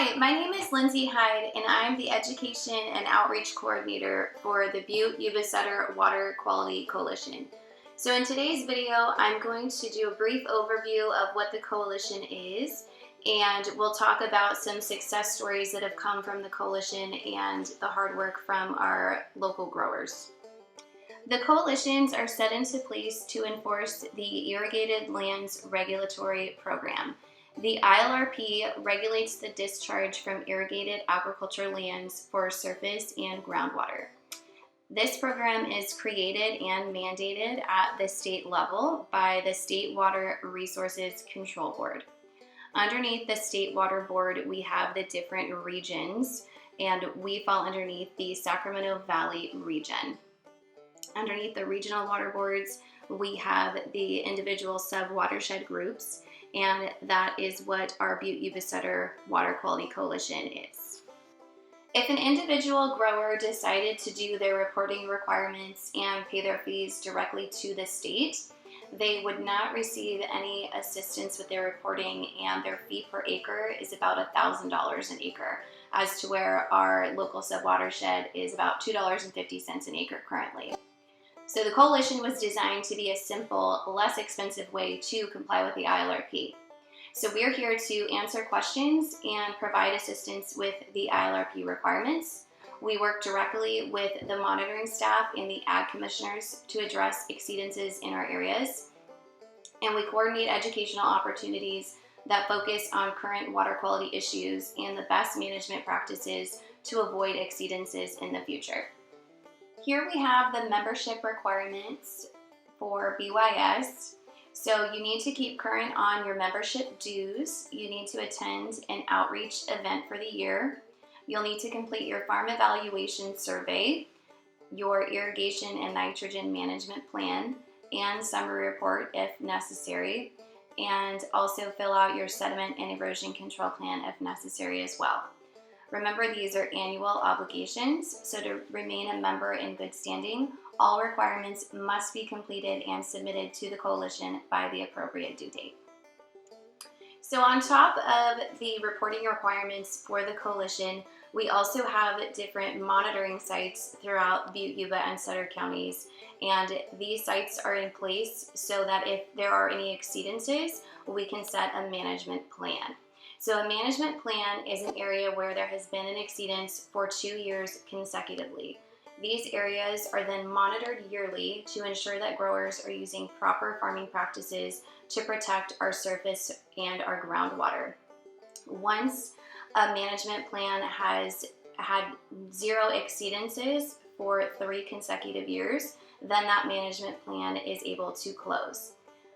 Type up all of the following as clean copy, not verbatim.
Hi, my name is Lindsay Hyde, and I'm the Education and Outreach Coordinator for the Butte Yuba-Sutter Water Quality Coalition. So in today's video, I'm going to do a brief overview of what the coalition is, and we'll talk about some success stories that have come from the coalition and the hard work from our local growers. The coalitions are set into place to enforce the Irrigated Lands Regulatory Program. The ILRP regulates the discharge from irrigated agriculture lands for surface and groundwater. This program is created and mandated at the state level by the State Water Resources Control Board. Underneath the State Water Board, we have the different regions, and we fall underneath the Sacramento Valley region. Underneath the regional water boards, we have the individual sub-watershed groups, and that is what our Butte Yuba-Sutter Water Quality Coalition is. If an individual grower decided to do their reporting requirements and pay their fees directly to the state, they would not receive any assistance with their reporting, and their fee per acre is about $1,000 an acre, as to where our local sub-watershed is about $2.50 an acre currently. So the coalition was designed to be a simple, less expensive way to comply with the ILRP. So we're here to answer questions and provide assistance with the ILRP requirements. We work directly with the monitoring staff and the ag commissioners to address exceedances in our areas. And we coordinate educational opportunities that focus on current water quality issues and the best management practices to avoid exceedances in the future. Here we have the membership requirements for BYS. So you need to keep current on your membership dues. You need to attend an outreach event for the year. You'll need to complete your farm evaluation survey, your irrigation and nitrogen management plan, and summary report if necessary, and also fill out your sediment and erosion control plan if necessary as well. Remember, these are annual obligations, so to remain a member in good standing, all requirements must be completed and submitted to the coalition by the appropriate due date. So on top of the reporting requirements for the coalition, we also have different monitoring sites throughout Butte, Yuba, and Sutter counties, and these sites are in place so that if there are any exceedances, we can set a management plan. So a management plan is an area where there has been an exceedance for 2 years consecutively. These areas are then monitored yearly to ensure that growers are using proper farming practices to protect our surface and our groundwater. Once a management plan has had 0 exceedances for 3 consecutive years, then that management plan is able to close.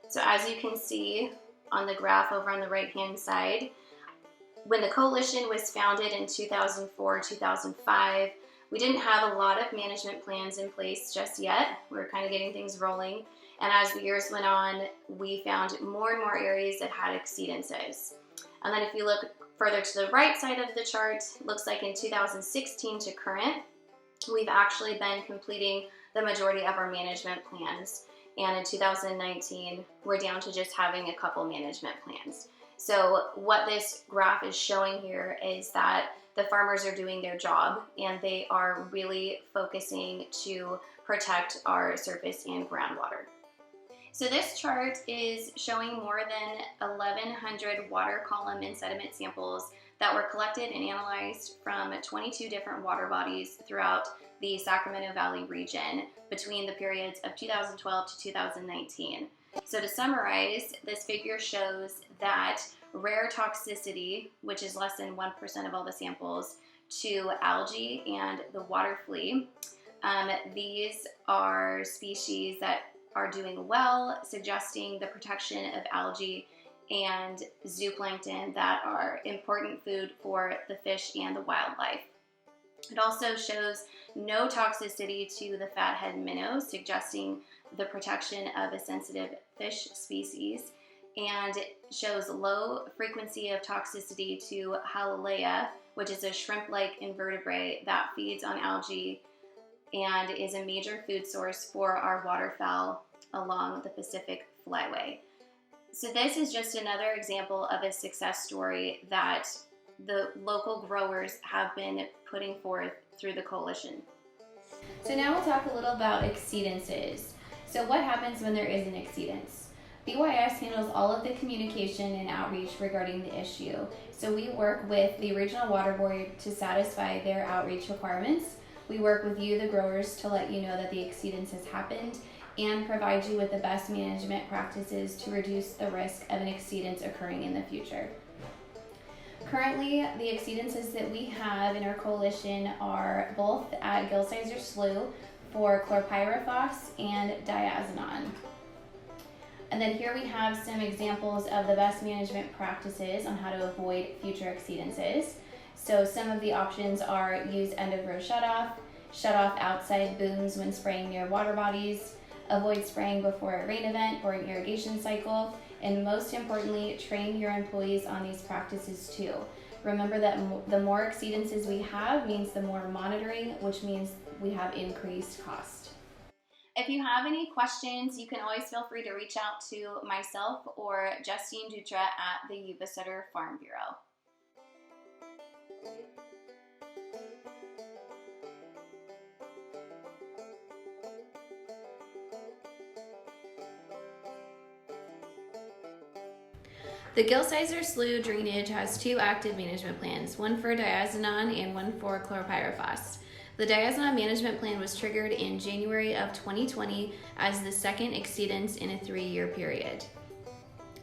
So as you can see on the graph over on the right-hand side, when the coalition was founded in 2004-2005, we didn't have a lot of management plans in place just yet. We were kind of getting things rolling. And as the years went on, we found more and more areas that had exceedances. And then if you look further to the right side of the chart, it looks like in 2016 to current, we've actually been completing the majority of our management plans. And in 2019, we're down to just having a couple management plans. So what this graph is showing here is that the farmers are doing their job, and they are really focusing to protect our surface and groundwater. So this chart is showing more than 1,100 water column and sediment samples that were collected and analyzed from 22 different water bodies throughout the Sacramento Valley region between the periods of 2012 to 2019. So to summarize, this figure shows that rare toxicity, which is less than 1% of all the samples, to algae and the water flea. These are species that are doing well, suggesting the protection of algae and zooplankton that are important food for the fish and the wildlife. It also shows no toxicity to the fathead minnow, suggesting the protection of a sensitive fish species, and shows low frequency of toxicity to Halilea, which is a shrimp-like invertebrate that feeds on algae and is a major food source for our waterfowl along the Pacific Flyway. So this is just another example of a success story that the local growers have been putting forth through the coalition. So now we'll talk a little about exceedances. So what happens when there is an exceedance? BYS handles all of the communication and outreach regarding the issue. So we work with the Regional Water Board to satisfy their outreach requirements. We work with you, the growers, to let you know that the exceedance has happened and provide you with the best management practices to reduce the risk of an exceedance occurring in the future. Currently, the exceedances that we have in our coalition are both at Gilsizer Slough for chlorpyrifos and Diazinon. And then here we have some examples of the best management practices on how to avoid future exceedances. So some of the options are use end of row shut off outside booms when spraying near water bodies, avoid spraying before a rain event or an irrigation cycle, and most importantly, train your employees on these practices too. Remember that the more exceedances we have means the more monitoring, which means we have increased cost. If you have any questions, you can always feel free to reach out to myself or Justine Dutra at the Yuba-Sutter Farm Bureau. The Gilsizer Slough drainage has two active management plans, one for Diazinon and one for chlorpyrifos. The Diazinon management plan was triggered in January of 2020 as the second exceedance in a 3-year period.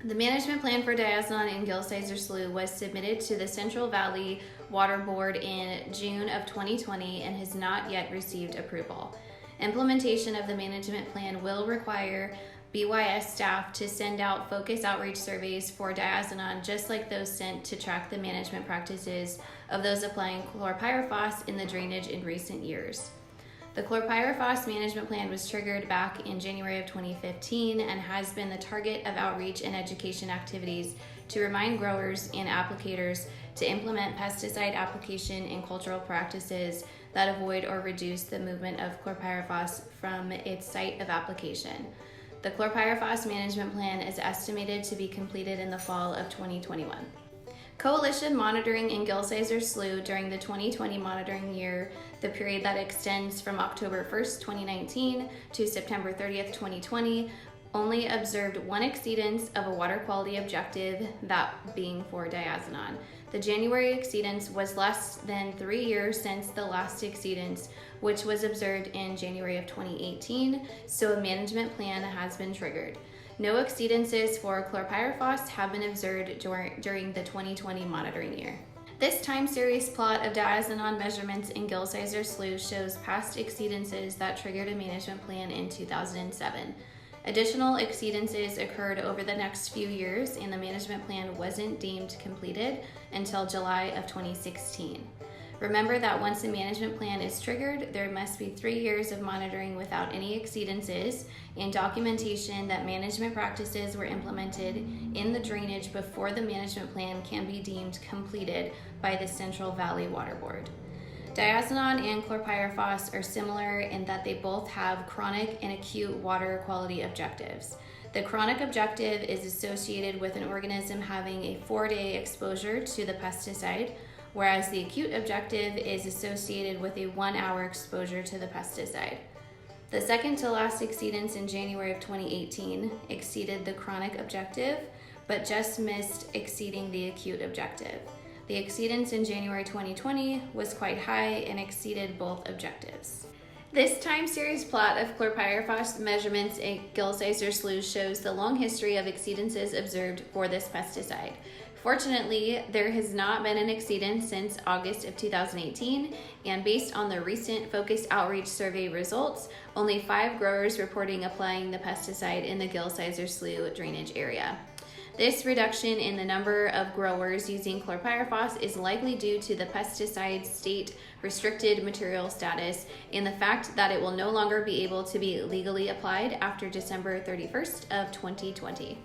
The management plan for Diazinon and Gilsizer Slough was submitted to the Central Valley Water Board in June of 2020 and has not yet received approval. Implementation of the management plan will require BYS staff to send out focus outreach surveys for Diazinon, just like those sent to track the management practices of those applying chlorpyrifos in the drainage in recent years. The chlorpyrifos management plan was triggered back in January of 2015 and has been the target of outreach and education activities to remind growers and applicators to implement pesticide application and cultural practices that avoid or reduce the movement of chlorpyrifos from its site of application. The chlorpyrifos management plan is estimated to be completed in the fall of 2021. Coalition monitoring in Gilsizer Slough during the 2020 monitoring year, the period that extends from October 1st, 2019 to September 30th, 2020, only observed one exceedance of a water quality objective, that being for Diazinon. The January exceedance was less than 3 years since the last exceedance, which was observed in January of 2018, so a management plan has been triggered. No exceedances for chlorpyrifos have been observed during the 2020 monitoring year. This time series plot of Diazinon measurements in Gilsizer Slough shows past exceedances that triggered a management plan in 2007. Additional exceedances occurred over the next few years, and the management plan wasn't deemed completed until July of 2016. Remember that once a management plan is triggered, there must be 3 years of monitoring without any exceedances and documentation that management practices were implemented in the drainage before the management plan can be deemed completed by the Central Valley Water Board. Diazinon and chlorpyrifos are similar in that they both have chronic and acute water quality objectives. The chronic objective is associated with an organism having a 4-day exposure to the pesticide, whereas the acute objective is associated with a 1-hour exposure to the pesticide. The second to last exceedance in January of 2018 exceeded the chronic objective, but just missed exceeding the acute objective. The exceedance in January 2020 was quite high and exceeded both objectives. This time series plot of chlorpyrifos measurements at Gilsizer Slough shows the long history of exceedances observed for this pesticide. Fortunately, there has not been an exceedance since August of 2018, and based on the recent focused outreach survey results, only 5 growers reporting applying the pesticide in the Gilsizer Slough drainage area. This reduction in the number of growers using chlorpyrifos is likely due to the pesticide state restricted material status and the fact that it will no longer be able to be legally applied after December 31st of 2020.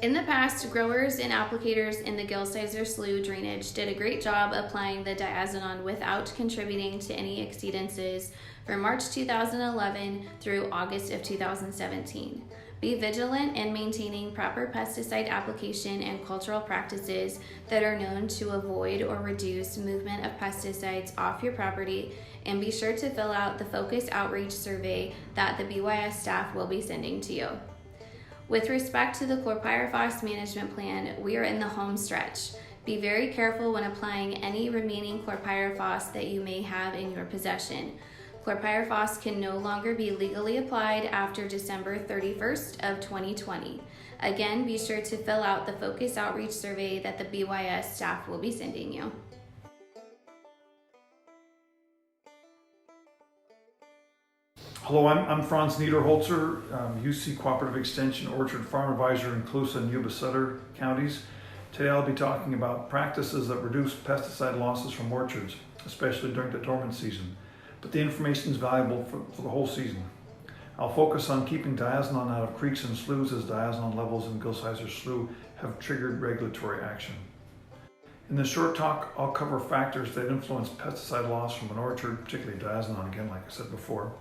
In the past, growers and applicators in the Gilsizer Slough drainage did a great job applying the Diazinon without contributing to any exceedances from March 2011 through August of 2017. Be vigilant in maintaining proper pesticide application and cultural practices that are known to avoid or reduce movement of pesticides off your property, and be sure to fill out the focus outreach survey that the BYS staff will be sending to you. With respect to the chlorpyrifos management plan, we are in the home stretch. Be very careful when applying any remaining chlorpyrifos that you may have in your possession. Chlorpyrifos can no longer be legally applied after December 31st of 2020. Again, be sure to fill out the focus outreach survey that the BYS staff will be sending you. Hello, I'm Franz Niederholzer, UC Cooperative Extension Orchard Farm Advisor in Close and Yuba-Sutter counties. Today I'll be talking about practices that reduce pesticide losses from orchards, especially during the dormant season. But the information is valuable for the whole season. I'll focus on keeping Diazinon out of creeks and sloughs, as Diazinon levels in Gilsizer Slough have triggered regulatory action. In this short talk, I'll cover factors that influence pesticide loss from an orchard, particularly Diazinon again, like I said before,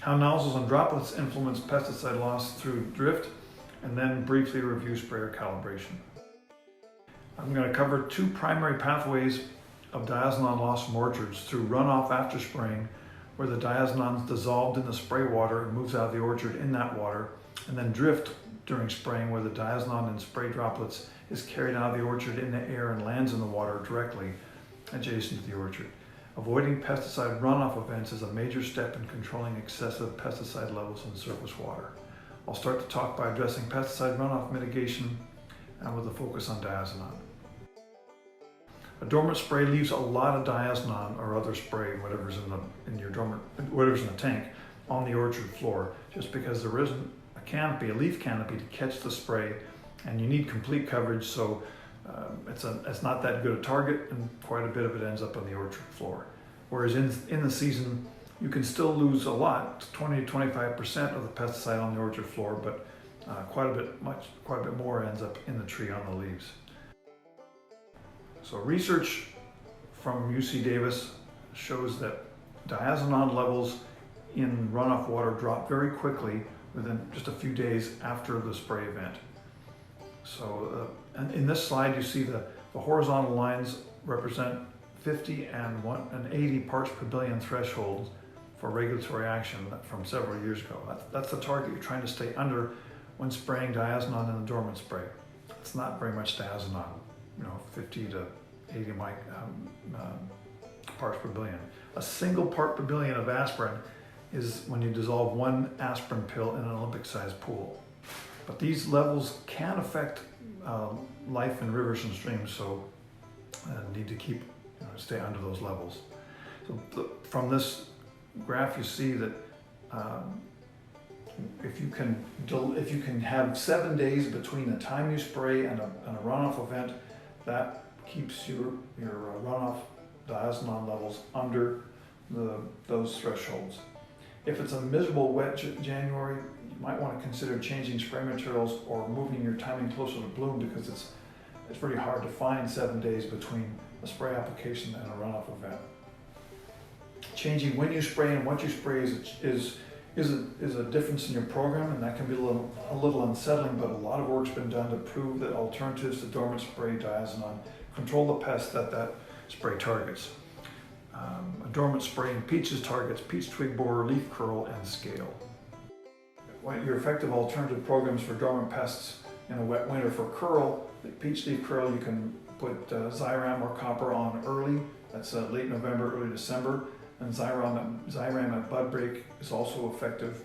how nozzles and droplets influence pesticide loss through drift, and then briefly review sprayer calibration. I'm going to cover two primary pathways of Diazinon loss from orchards: through runoff after spraying, where the Diazinon is dissolved in the spray water and moves out of the orchard in that water, and then drift during spraying, where the Diazinon in spray droplets is carried out of the orchard in the air and lands in the water directly adjacent to the orchard. Avoiding pesticide runoff events is a major step in controlling excessive pesticide levels in surface water. I'll start the talk by addressing pesticide runoff mitigation and with a focus on Diazinon. A dormant spray leaves a lot of Diazinon or other spray, whatever's in the tank, on the orchard floor, just because there isn't a leaf canopy to catch the spray, and you need complete coverage, so it's not that good a target, and quite a bit of it ends up on the orchard floor. Whereas in the season, you can still lose a lot, 20 to 25% of the pesticide on the orchard floor, but quite a bit more ends up in the tree on the leaves. So research from UC Davis shows that Diazinon levels in runoff water drop very quickly within just a few days after the spray event. So and in this slide you see the horizontal lines represent 50 and 80 parts per billion thresholds for regulatory action from several years ago. That's the target you're trying to stay under when spraying Diazinon in the dormant spray. It's not very much Diazinon, 50 to 80 parts per billion. A single part per billion of aspirin is when you dissolve one aspirin pill in an Olympic-sized pool. But these levels can affect life in rivers and streams, so need to stay under those levels. So from this graph, you see that if you can have 7 days between the time you spray and a runoff event, that keeps your runoff Diazinon levels under those thresholds. If it's a miserable wet January, you might want to consider changing spray materials or moving your timing closer to bloom, because it's pretty hard to find 7 days between a spray application and a runoff event. Changing when you spray and what you spray is a difference in your program, and that can be a little unsettling, but a lot of work's been done to prove that alternatives to dormant spray Diazinon control the pests that spray targets. A dormant spray in peaches targets peach twig borer, leaf curl, and scale. Your effective alternative programs for dormant pests in a wet winter: for curl, the peach leaf curl, you can put Zyram or copper on early. That's late November, early December. And Zyram at bud break is also effective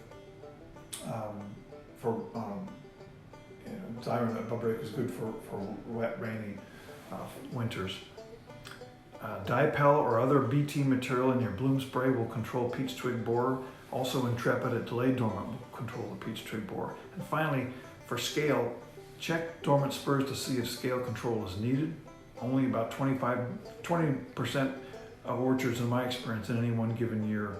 Zyram at bud break is good for wet, rainy winters. Dipel or other BT material in your bloom spray will control peach twig borer. Also Intrepid at delayed dormant will control the peach twig borer. And finally, for scale, check dormant spurs to see if scale control is needed. Only about 20% of orchards, in my experience, in any one given year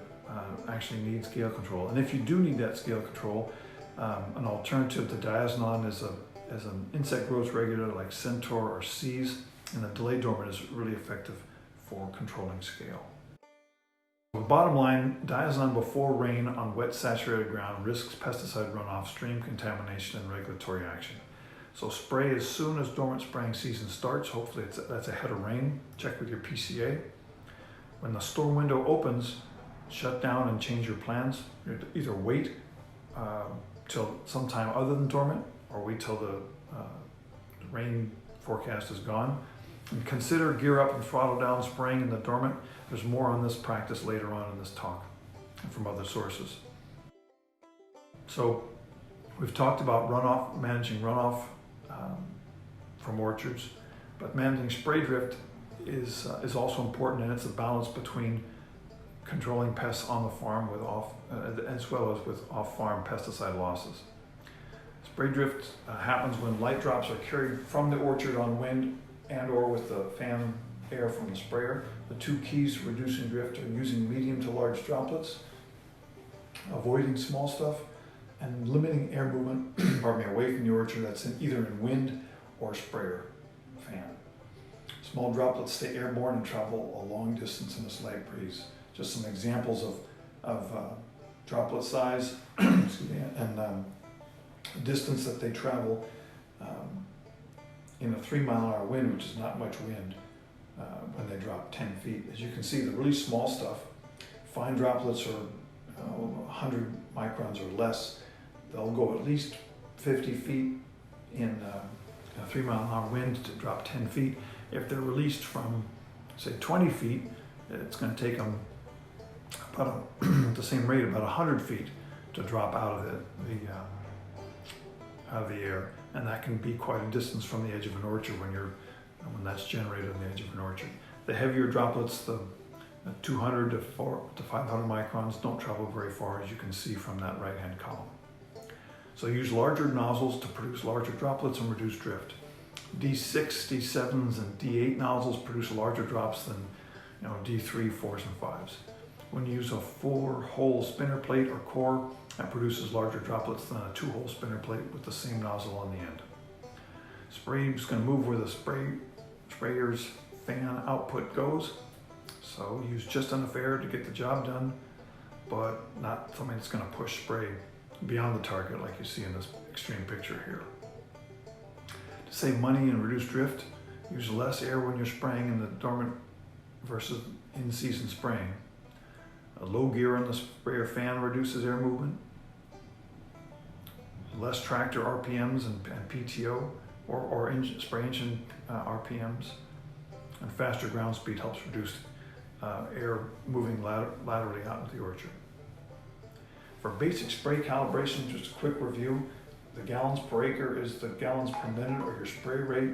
actually need scale control. And if you do need that scale control, an alternative to Diazinon is an insect growth regulator like Centaur or C's, and the delayed dormant is really effective for controlling scale. The bottom line, Diazinon before rain on wet saturated ground risks pesticide runoff, stream contamination, and regulatory action. So spray as soon as dormant spraying season starts. Hopefully that's ahead of rain. Check with your PCA. When the storm window opens, shut down and change your plans. Either wait till sometime other than dormant, or wait till the rain forecast is gone. And consider gear up and throttle down spraying in the dormant. There's more on this practice later on in this talk and from other sources. So we've talked about runoff, managing runoff from orchards, but managing spray drift is also important, and it's a balance between controlling pests on the farm with as well as with off-farm pesticide losses. Spray drift happens when light drops are carried from the orchard on wind and or with the fan air from the sprayer. The two keys to reducing drift are using medium to large droplets, avoiding small stuff, and limiting air movement away from the orchard that's either in wind or sprayer fan. Small droplets stay airborne and travel a long distance in a slight breeze. Just some examples of droplet size and distance that they travel in a 3-mile-an-hour wind, which is not much wind, when they drop 10 feet. As you can see, the really small stuff, fine droplets are 100 microns or less. They'll go at least 50 feet in a 3-mile-an-hour wind to drop 10 feet. If they're released from, say, 20 feet, it's going to take them about at the same rate, about 100 feet to drop out of the air, and that can be quite a distance from the edge of an orchard when that's generated on the edge of an orchard. The heavier droplets, the 200 to 500 microns, don't travel very far, as you can see from that right-hand column. So use larger nozzles to produce larger droplets and reduce drift. D6, D7s, and D8 nozzles produce larger drops than D3, 4s, and 5s. When you use a 4-hole spinner plate or core, that produces larger droplets than a 2-hole spinner plate with the same nozzle on the end. Spray is going to move where the sprayer's fan output goes, so use just enough air to get the job done, but not something that's going to push spray beyond the target like you see in this extreme picture here. To save money and reduce drift, use less air when you're spraying in the dormant versus in-season spraying. A low gear on the sprayer fan reduces air movement. Less tractor RPMs and PTO or spray engine RPMs. And faster ground speed helps reduce air moving laterally out into the orchard. For basic spray calibration, just a quick review. The gallons per acre is the gallons per minute, or your spray rate,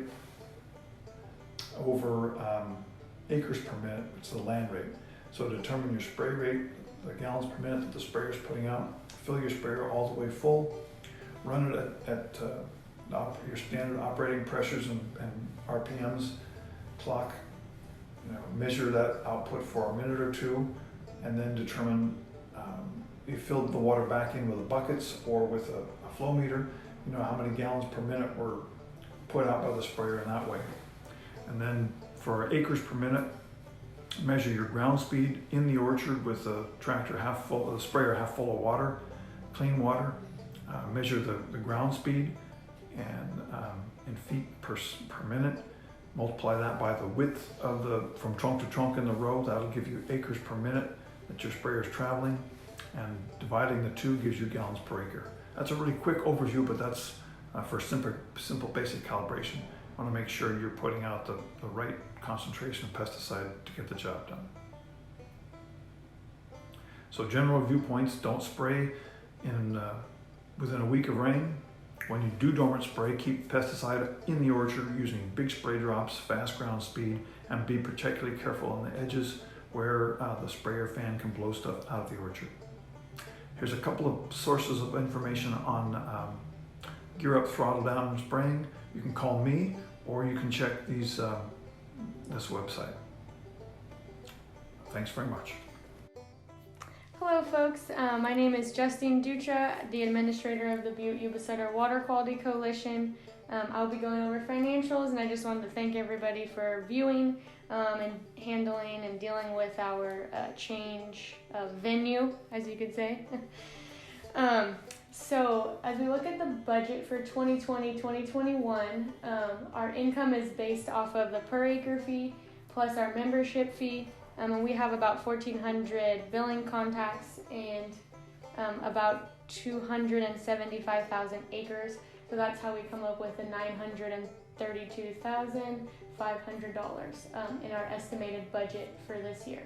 over acres per minute, which is the land rate. So to determine your spray rate, the gallons per minute that the sprayer is putting out, fill your sprayer all the way full, run it at your standard operating pressures and RPMs, clock, measure that output for a minute or two, and then determine you filled the water back in with the buckets or with a flow meter, how many gallons per minute were put out by the sprayer in that way. And then for acres per minute, measure your ground speed in the orchard with the tractor half full, the sprayer half full of water, clean water. Measure the ground speed and in feet per minute. Multiply that by the width of from trunk to trunk in the row. That'll give you acres per minute that your sprayer is traveling. And dividing the two gives you gallons per acre. That's a really quick overview, but that's for simple basic calibration. You want to make sure you're putting out the right concentration of pesticide to get the job done. So general viewpoints: don't spray within a week of rain. When you do dormant spray, keep pesticide in the orchard using big spray drops, fast ground speed, and be particularly careful on the edges where the sprayer fan can blow stuff out of the orchard. Here's a couple of sources of information on gear up, throttle down, and spraying. You can call me, or you can check this website. Thanks very much. Hello folks, my name is Justine Dutra, the administrator of the Butte Yuba-Sutter Water Quality Coalition. I'll be going over financials, and I just wanted to thank everybody for viewing and handling and dealing with our change of venue, as you could say. So as we look at the budget for 2020-2021, our income is based off of the per acre fee plus our membership fee, and we have about 1,400 billing contacts and about 275,000 acres. So that's how we come up with the $932,500 in our estimated budget for this year.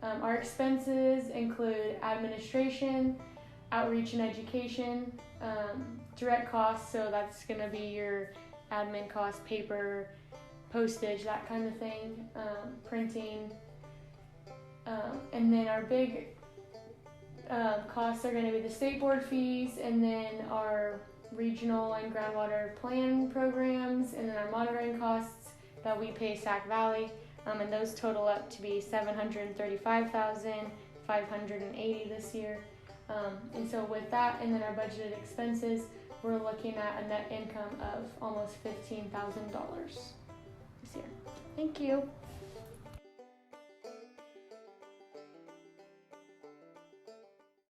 Our expenses include administration, outreach and education, direct costs, so that's going to be your admin costs, paper, postage, that kind of thing, printing, and then our big costs are going to be the state board fees, and then our regional and groundwater plan programs, and then our monitoring costs that we pay Sac Valley, and those total up to be $735,580 this year. And so with that, and then our budgeted expenses, we're looking at a net income of almost $15,000 this year. Thank you.